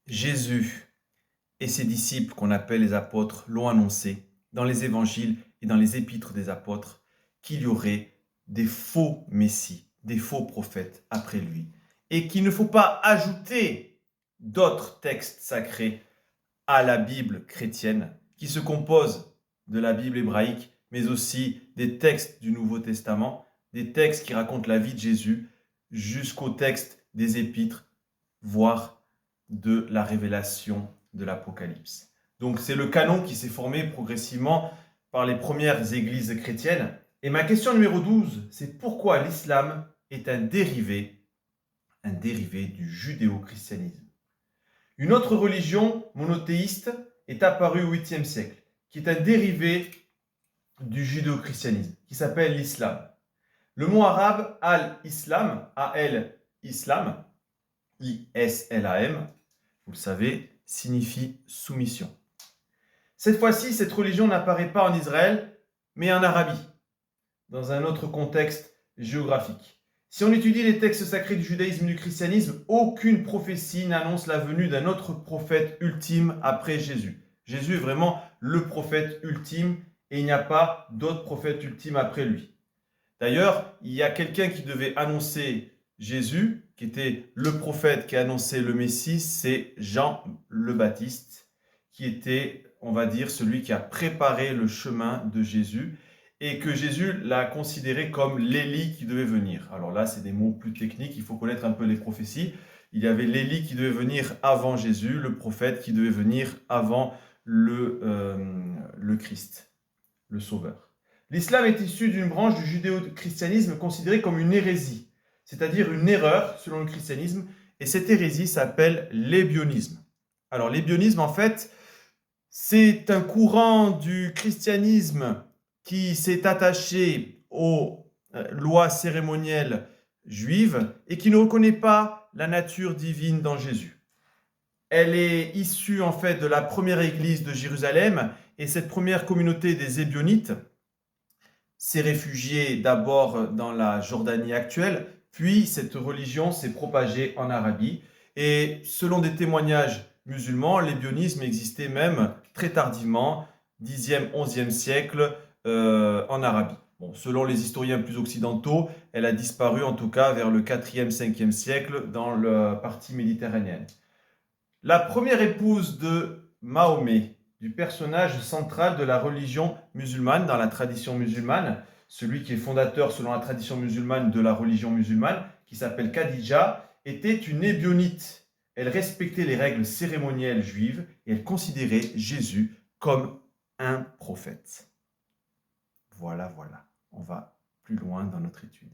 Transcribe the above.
Jésus et ses disciples, qu'on appelle les apôtres, l'ont annoncé dans les évangiles et dans les épîtres des apôtres, qu'il y aurait des faux messies, des faux prophètes après lui, et qu'il ne faut pas ajouter d'autres textes sacrés à la Bible chrétienne, qui se compose de la Bible hébraïque, mais aussi des textes du Nouveau Testament, des textes qui racontent la vie de Jésus, jusqu'aux textes des épîtres, voire de la révélation de l'Apocalypse. Donc c'est le canon qui s'est formé progressivement par les premières églises chrétiennes. Et ma question numéro 12, c'est pourquoi l'islam est un dérivé du judéo-christianisme. Une autre religion monothéiste est apparue au 8e siècle, qui est un dérivé du judéo-christianisme, qui s'appelle l'islam. Le mot arabe al-islam, A-L, islam, I-S-L-A-M, vous le savez, signifie soumission. Cette fois-ci, cette religion n'apparaît pas en Israël, mais en Arabie, dans un autre contexte géographique. Si on étudie les textes sacrés du judaïsme et du christianisme, aucune prophétie n'annonce la venue d'un autre prophète ultime après Jésus. Jésus est vraiment le prophète ultime et il n'y a pas d'autre prophète ultime après lui. D'ailleurs, il y a quelqu'un qui devait annoncer Jésus, qui était le prophète qui a annoncé le Messie, c'est Jean le Baptiste, qui était, on va dire, celui qui a préparé le chemin de Jésus et que Jésus l'a considéré comme l'Élie qui devait venir. Alors là, c'est des mots plus techniques, il faut connaître un peu les prophéties. Il y avait l'Élie qui devait venir avant Jésus, le prophète qui devait venir avant le Christ, le Sauveur. L'islam est issu d'une branche du judéo-christianisme considérée comme une hérésie, c'est-à-dire une erreur selon le christianisme, et cette hérésie s'appelle l'ébionisme. Alors l'ébionisme, en fait, c'est un courant du christianisme qui s'est attaché aux lois cérémonielles juives et qui ne reconnaît pas la nature divine dans Jésus. Elle est issue en fait de la première église de Jérusalem et cette première communauté des Ébionites s'est réfugiée d'abord dans la Jordanie actuelle, puis cette religion s'est propagée en Arabie et selon des témoignages musulmans, l'ébionisme existait même très tardivement, 10e, 11e siècle en Arabie. Bon, selon les historiens plus occidentaux, elle a disparu en tout cas vers le 4e, 5e siècle dans la partie méditerranéenne. La première épouse de Mahomet, du personnage central de la religion musulmane, dans la tradition musulmane, celui qui est fondateur selon la tradition musulmane de la religion musulmane, qui s'appelle Khadija, était une ébionite. Elle respectait les règles cérémonielles juives et elle considérait Jésus comme un prophète. Voilà, on va plus loin dans notre étude.